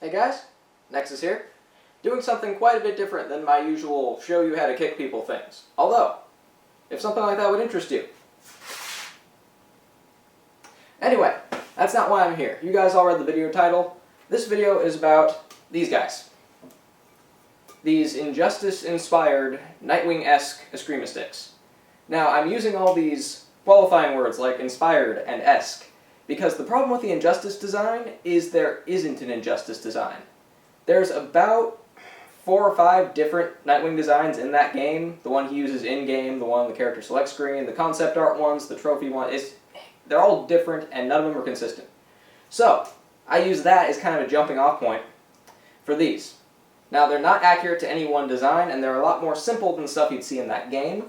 Hey guys, Nexus here, doing something quite a bit different than my usual show you how to kick people things. Although, if something like that would interest you. Anyway, that's not why I'm here. You guys all read the video title. This video is about these guys. These Injustice-inspired, Nightwing Escrima sticks. Now, I'm using all these qualifying words like inspired and esque, because the problem with the Injustice design is there isn't an Injustice design. There's about 4 or 5 different Nightwing designs in that game. The one he uses in-game, the one on the character select screen, the concept art ones, the trophy one. They're all different and none of them are consistent. So, I use that as kind of a jumping off point for these. Now, they're not accurate to any one design, and they're a lot more simple than stuff you'd see in that game,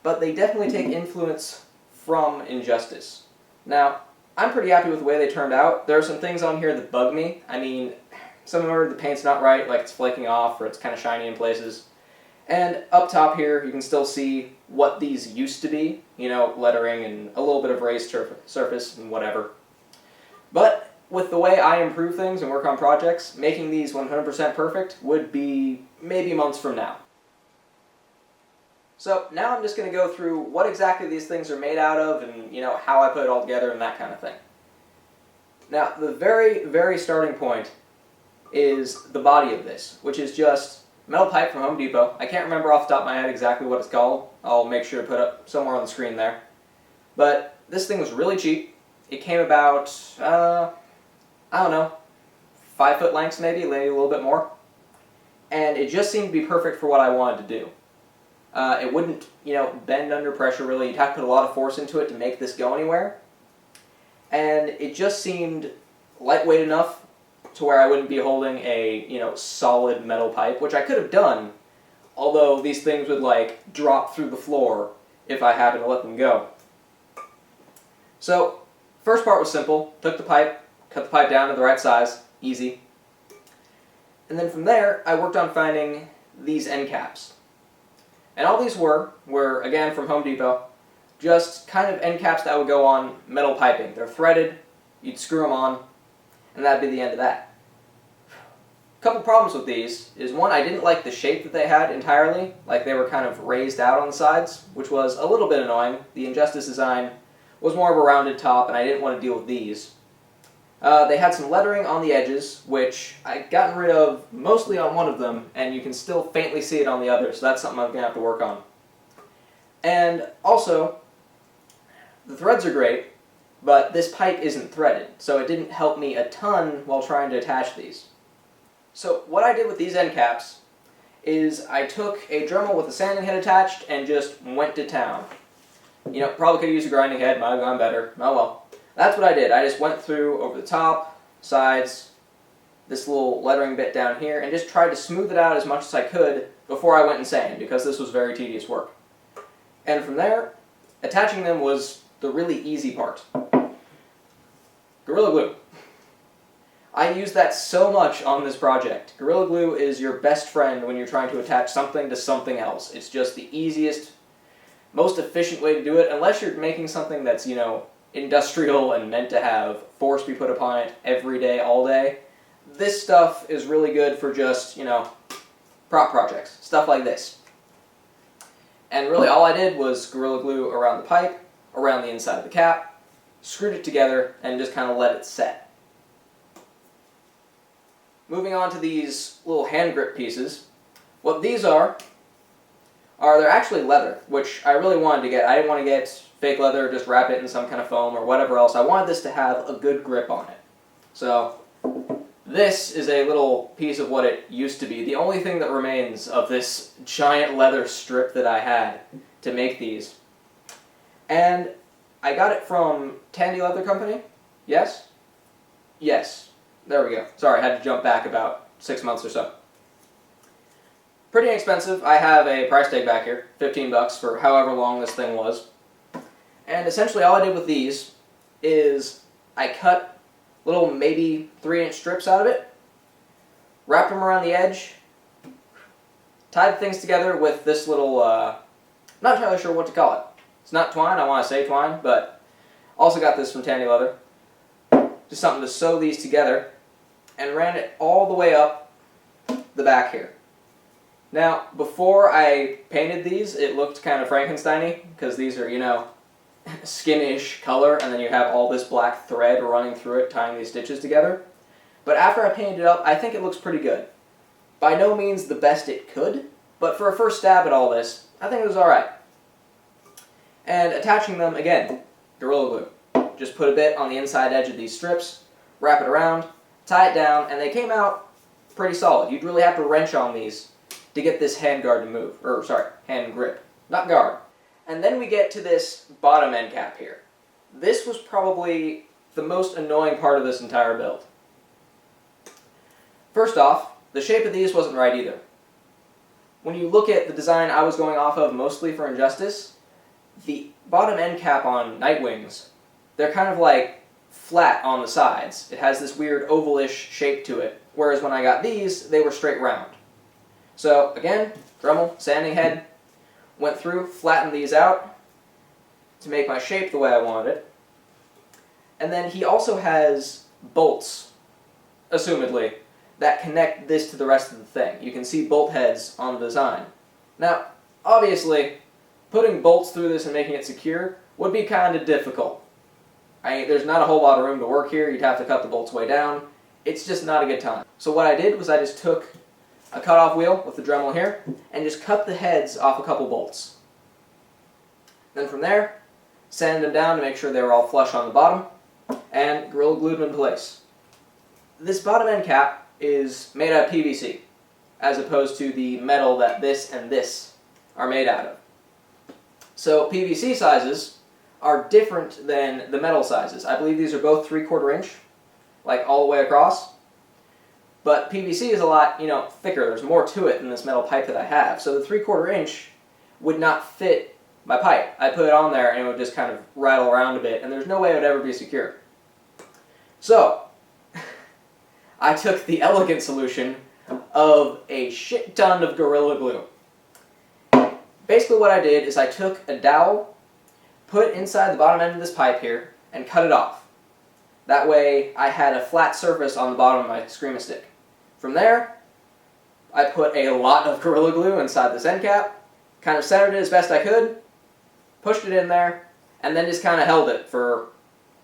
but they definitely take influence from Injustice. Now, I'm pretty happy with the way they turned out. There are some things on here that bug me. I mean, somewhere the paint's not right, like it's flaking off or it's kind of shiny in places. And up top here, you can still see what these used to be. You know, lettering and a little bit of raised surface and whatever. But with the way I improve things and work on projects, making these 100% perfect would be maybe months from now. So now I'm just going to go through what exactly these things are made out of and, you know, how I put it all together and that kind of thing. Now, the very, very starting point is the body of this, which is just metal pipe from Home Depot. I can't remember off the top of my head exactly what it's called. I'll make sure to put it somewhere on the screen there. But this thing was really cheap. It came about, I don't know, 5 foot lengths maybe a little bit more. And it just seemed to be perfect for what I wanted to do. It wouldn't, you know, bend under pressure really. You'd have to put a lot of force into it to make this go anywhere. And it just seemed lightweight enough to where I wouldn't be holding a, you know, solid metal pipe, which I could have done, although these things would, like, drop through the floor if I happened to let them go. So, first part was simple. Took the pipe, cut the pipe down to the right size, easy. And then from there, I worked on finding these end caps. And all these were, again, from Home Depot, just kind of end caps that would go on metal piping. They're threaded, you'd screw them on, and that'd be the end of that. A couple problems with these is, one, I didn't like the shape that they had entirely, like they were kind of raised out on the sides, which was a little bit annoying. The Injustice design was more of a rounded top, and I didn't want to deal with these. They had some lettering on the edges, which I'd gotten rid of mostly on one of them, and you can still faintly see it on the other, so that's something I'm going to have to work on. And also, the threads are great, but this pipe isn't threaded, so it didn't help me a ton while trying to attach these. So what I did with these end caps is I took a Dremel with a sanding head attached and just went to town. You know, probably could have used a grinding head, might have gone better, oh well. That's what I did. I just went through over the top, sides, this little lettering bit down here, and just tried to smooth it out as much as I could before I went insane, because this was very tedious work. And from there, attaching them was the really easy part. Gorilla Glue. I use that so much on this project. Gorilla Glue is your best friend when you're trying to attach something to something else. It's just the easiest, most efficient way to do it, unless you're making something that's, you know, industrial and meant to have force be put upon it every day, all day. This stuff is really good for just, you know, prop projects, stuff like this. And really all I did was Gorilla Glue around the pipe, around the inside of the cap, screwed it together, and just kind of let it set. Moving on to these little hand grip pieces. What these are they're actually leather, which I really wanted to get. I didn't want to get fake leather, just wrap it in some kind of foam or whatever else. I wanted this to have a good grip on it. So this is a little piece of what it used to be. The only thing that remains of this giant leather strip that I had to make these. And I got it from Tandy Leather Company. Yes? Yes. There we go. Sorry, I had to jump back about 6 months or so. Pretty inexpensive. I have a price tag back here, $15 for however long this thing was. And essentially all I did with these is I cut little maybe 3-inch strips out of it, wrapped them around the edge, tied things together with this little, not entirely sure what to call it. It's not twine, I want to say twine, but also got this from Tandy Leather. Just something to sew these together. and ran it all the way up the back here. Now, before I painted these, it looked kind of Frankenstein-y, because these are, you know, skin-ish color, and then you have all this black thread running through it, tying these stitches together. But after I painted it up, I think it looks pretty good. By no means the best it could, but for a first stab at all this, I think it was alright. And attaching them, again, Gorilla Glue. Just put a bit on the inside edge of these strips, wrap it around, tie it down, and they came out pretty solid. You'd really have to wrench on these to get this handguard to move. Or, sorry, hand grip, not guard. And then we get to this bottom end cap here. This was probably the most annoying part of this entire build. First off, the shape of these wasn't right either. When you look at the design I was going off of mostly for Injustice, the bottom end cap on Nightwings, they're kind of like flat on the sides. It has this weird ovalish shape to it, whereas when I got these, they were straight round. So again, Dremel, sanding head, went through, flattened these out to make my shape the way I wanted it. And then he also has bolts, assumedly, that connect this to the rest of the thing. You can see bolt heads on the design. Now, obviously, putting bolts through this and making it secure would be kind of difficult. There's not a whole lot of room to work here. You'd have to cut the bolts way down. It's just not a good time. So what I did was I just took a cut-off wheel with the Dremel here and just cut the heads off a couple bolts. Then from there, sanded them down to make sure they were all flush on the bottom, and Gorilla Glued them in place. This bottom end cap is made out of PVC, as opposed to the metal that this and this are made out of. So PVC sizes are different than the metal sizes. I believe these are both 3/4 inch, like all the way across. But PVC is a lot, you know, thicker. There's more to it than this metal pipe that I have. So the 3/4 inch would not fit my pipe. I put it on there and it would just kind of rattle around a bit, and there's no way it would ever be secure. So I took the elegant solution of a shit ton of Gorilla Glue. Basically what I did is I took a dowel, put it inside the bottom end of this pipe here, and cut it off. That way I had a flat surface on the bottom of my Escrima stick. From there, I put a lot of Gorilla Glue inside this end cap, kind of centered it as best I could, pushed it in there, and then just kind of held it for,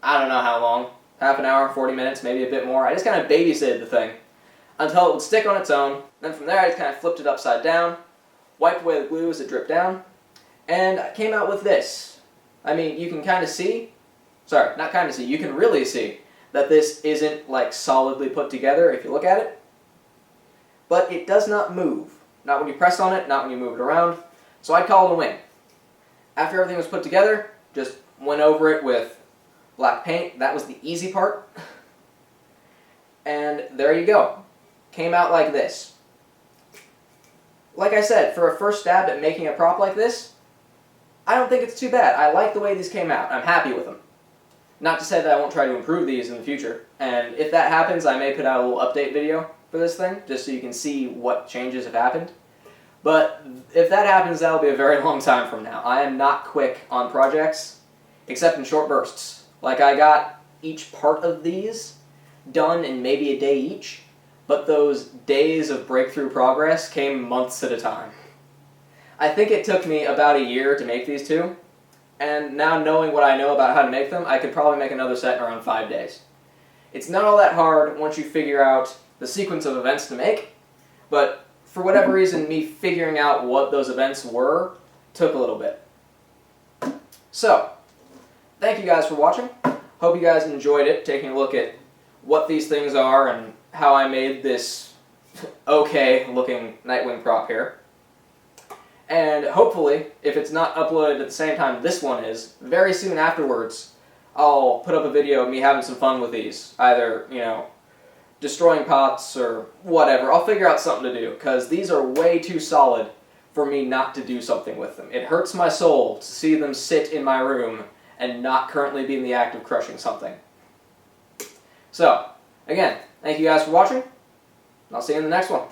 I don't know how long, half an hour, 40 minutes, maybe a bit more. I just kind of babysitted the thing until it would stick on its own. Then from there I just kind of flipped it upside down, wiped away the glue as it dripped down, and I came out with this. I mean, you can kind of see, sorry, not kind of see, you can really see that this isn't like solidly put together if you look at it. But it does not move. Not when you press on it, not when you move it around. So I'd call it a win. After everything was put together, just went over it with black paint. That was the easy part. And there you go. Came out like this. Like I said, for a first stab at making a prop like this, I don't think it's too bad. I like the way these came out. I'm happy with them. Not to say that I won't try to improve these in the future. And if that happens, I may put out a little update video for this thing, just so you can see what changes have happened. But if that happens, that'll be a very long time from now. I am not quick on projects, except in short bursts. Like, I got each part of these done in maybe a day each, but those days of breakthrough progress came months at a time. I think it took me about a year to make these two, and now knowing what I know about how to make them, I could probably make another set in around 5 days. It's not all that hard once you figure out the sequence of events to make, but for whatever reason, me figuring out what those events were took a little bit. So, thank you guys for watching. Hope you guys enjoyed it, taking a look at what these things are and how I made this okay-looking Nightwing prop here. And hopefully, if it's not uploaded at the same time this one is, very soon afterwards, I'll put up a video of me having some fun with these. Either, you know, destroying pots or whatever. I'll figure out something to do, because these are way too solid for me not to do something with them. It hurts my soul to see them sit in my room and not currently be in the act of crushing something. So, again, thank you guys for watching, and I'll see you in the next one.